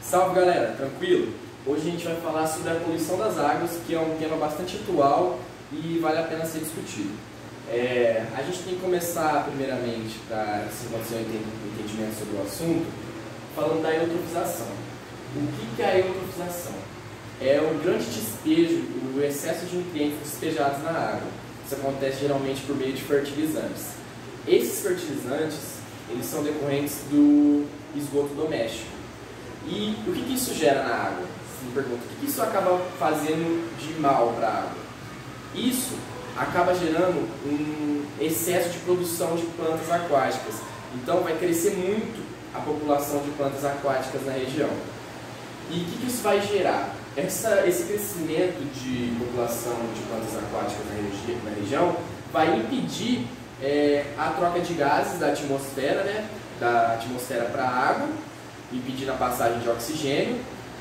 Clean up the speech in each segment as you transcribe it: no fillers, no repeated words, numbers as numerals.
Salve galera, tranquilo? Hoje a gente vai falar sobre a poluição das águas, que é um tema bastante atual e vale a pena ser discutido. A gente tem que começar primeiramente, para se acontecer um entendimento sobre o assunto, falando da eutrofização. O que é a eutrofização? É o grande despejo, o excesso de nutrientes despejados na água. Isso acontece geralmente por meio de fertilizantes. Esses fertilizantes, eles são decorrentes do esgoto doméstico. E o que isso gera na água? Você me pergunta, o que isso acaba fazendo de mal para a água? Isso acaba gerando um excesso de produção de plantas aquáticas. Então vai crescer muito a população de plantas aquáticas na região. E o que isso vai gerar? Esse crescimento de população de plantas aquáticas na região vai impedir a troca de gases da atmosfera, da atmosfera para a água, impedindo a passagem de oxigênio,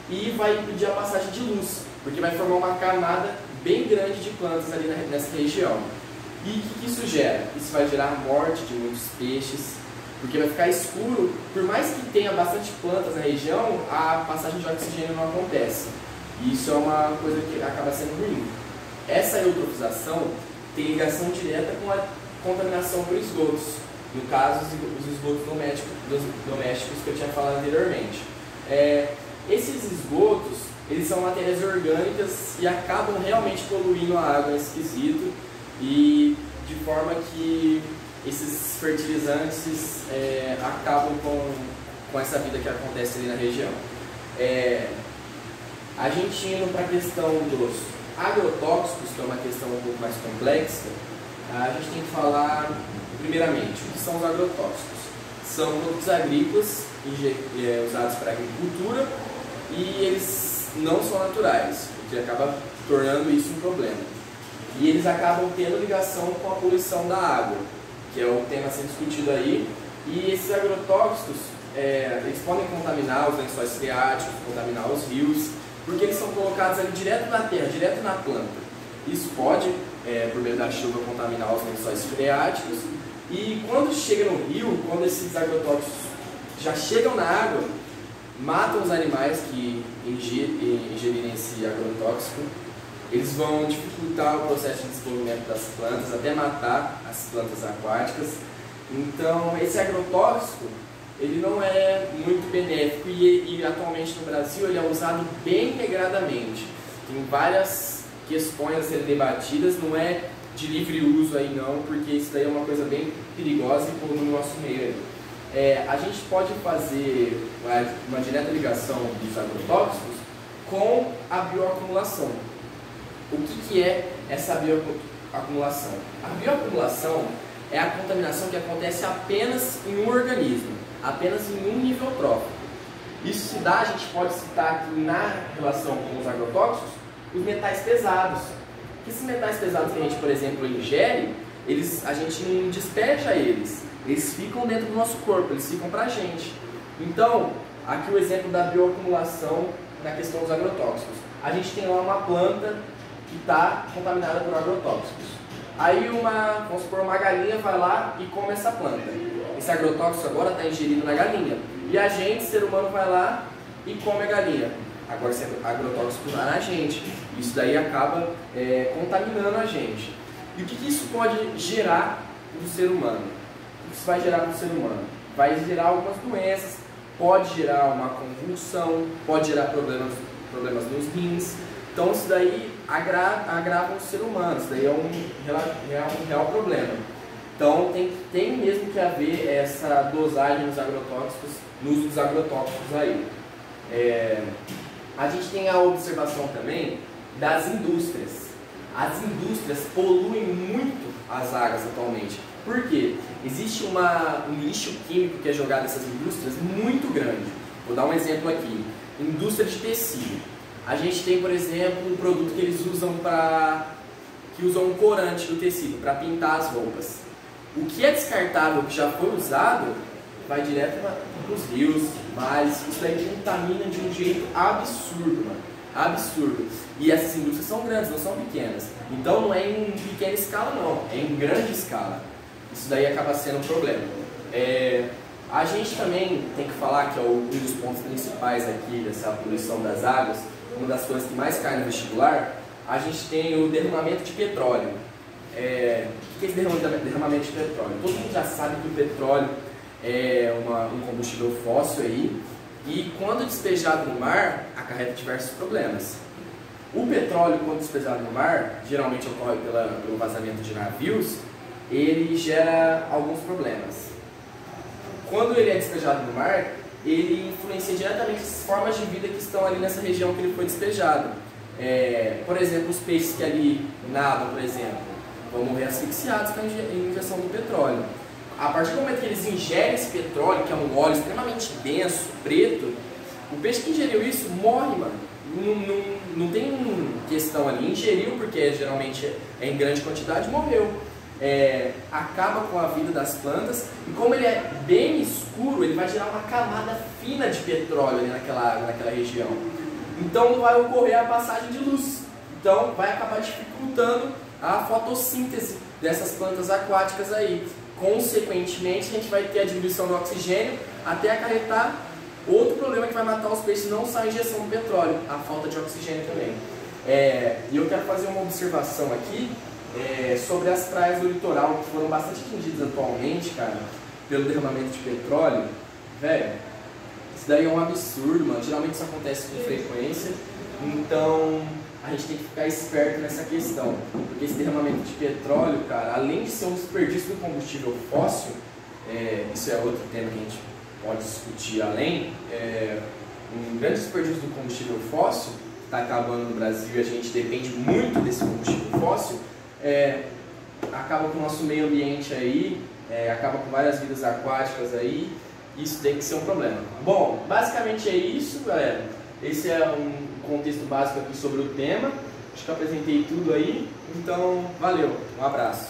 e vai impedir a passagem de luz, porque vai formar uma camada bem grande de plantas ali nessa região. E o que isso gera? Isso vai gerar a morte de muitos peixes, porque vai ficar escuro. Por mais que tenha bastante plantas na região, a passagem de oxigênio não acontece. E isso é uma coisa que acaba sendo ruim. Essa eutrofização tem ligação direta com a contaminação por esgotos. No caso, os esgotos domésticos que eu tinha falado anteriormente. Esses esgotos, eles são matérias orgânicas e acabam realmente poluindo a água nesse quesito, e de forma que esses fertilizantes acabam com essa vida que acontece ali na região. A gente indo para a questão dos agrotóxicos, que é uma questão um pouco mais complexa, a gente tem que falar primeiramente o que são os agrotóxicos. São produtos agrícolas usados para a agricultura, e eles não são naturais, o que acaba tornando isso um problema. E eles acabam tendo ligação com a poluição da água, que é o tema a ser discutido aí. E esses agrotóxicos, eles podem contaminar os lençóis freáticos, contaminar os rios, porque eles são colocados ali direto na terra, direto na planta. Isso pode, por meio da chuva, contaminar os lençóis freáticos. E quando chega no rio, quando esses agrotóxicos já chegam na água, matam os animais que ingerirem esse agrotóxico. Eles vão dificultar o processo de desenvolvimento das plantas, até matar as plantas aquáticas. Então, esse agrotóxico, ele não é muito benéfico, e atualmente no Brasil ele é usado bem regradamente. Tem várias questões a serem debatidas, não é de livre uso aí não, porque isso daí é uma coisa bem perigosa e comum no nosso meio aí. A gente pode fazer uma direta ligação dos agrotóxicos com a bioacumulação. O que é essa bioacumulação? A bioacumulação é a contaminação que acontece apenas em um organismo, apenas em um nível trófico. Isso se dá, a gente pode citar aqui na relação com os agrotóxicos, os metais pesados. Esses metais pesados que a gente, por exemplo, ingere, a gente não despeja eles ficam dentro do nosso corpo, eles ficam pra gente. Então, aqui o exemplo da bioacumulação na questão dos agrotóxicos. A gente tem lá uma planta que está contaminada por agrotóxicos. Aí vamos supor, uma galinha vai lá e come essa planta. Esse agrotóxico agora está ingerido na galinha. E a gente, ser humano, vai lá e come a galinha. Agora esse agrotóxico está na gente. Isso daí acaba contaminando a gente. E o que isso pode gerar no ser humano? Isso vai gerar no ser humano? Vai gerar algumas doenças, pode gerar uma convulsão, pode gerar problemas nos rins. Então isso daí agrava o ser humano, isso daí é um real problema. Então tem mesmo que haver essa dosagem nos agrotóxicos, no uso dos agrotóxicos aí. A gente tem a observação também das indústrias. As indústrias poluem muito as águas atualmente. Por quê? Existe um lixo químico que é jogado nessas indústrias muito grande. Vou dar um exemplo aqui. Indústria de tecido. A gente tem, por exemplo, um produto que eles usam um corante do tecido para pintar as roupas. O que é descartável, que já foi usado, vai direto para os rios, mares. Isso daí contamina de um jeito absurdo, mano. Absurdo. E essas indústrias são grandes, não são pequenas. Então não é em pequena escala não, é em grande escala. Isso daí acaba sendo um problema. A gente também tem que falar que é um dos pontos principais aqui dessa poluição das águas, uma das coisas que mais cai no vestibular, a gente tem o derramamento de petróleo. O que é esse derramamento de petróleo? Todo mundo já sabe que o petróleo é um combustível fóssil aí, e quando despejado no mar, acarreta diversos problemas. O petróleo, quando despejado no mar, geralmente ocorre pelo vazamento de navios, ele gera alguns problemas. Quando ele é despejado no mar, ele influencia diretamente as formas de vida que estão ali nessa região que ele foi despejado. Por exemplo, os peixes que ali nadam, por exemplo, vão morrer asfixiados com a injeção do petróleo. A partir do momento que eles ingerem esse petróleo, que é um óleo extremamente denso, preto, o peixe que ingeriu isso morre, mano. Não tem questão ali. Ingeriu porque geralmente é em grande quantidade, morreu. Acaba com a vida das plantas, e como ele é bem escuro, ele vai gerar uma camada fina de petróleo ali naquela água, naquela região. Então não vai ocorrer a passagem de luz. Então vai acabar dificultando a fotossíntese dessas plantas aquáticas aí. Consequentemente, a gente vai ter a diluição do oxigênio até acarretar outro problema que vai matar os peixes, não só a injeção do petróleo, a falta de oxigênio também. E eu quero fazer uma observação aqui sobre as praias do litoral, que foram bastante atingidas atualmente, cara, pelo derramamento de petróleo. Velho, isso daí é um absurdo, mano. Geralmente isso acontece com frequência, então a gente tem que ficar esperto nessa questão, porque esse derramamento de petróleo, cara, além de ser um desperdício do combustível fóssil, isso é outro tema que a gente pode discutir além, um grande desperdício do combustível fóssil, que está acabando no Brasil e a gente depende muito desse combustível fóssil, acaba com o nosso meio ambiente aí, acaba com várias vidas aquáticas aí, isso tem que ser um problema. Bom, basicamente é isso, galera. Esse é um contexto básico aqui sobre o tema. Acho que eu apresentei tudo aí. Então, valeu. Um abraço.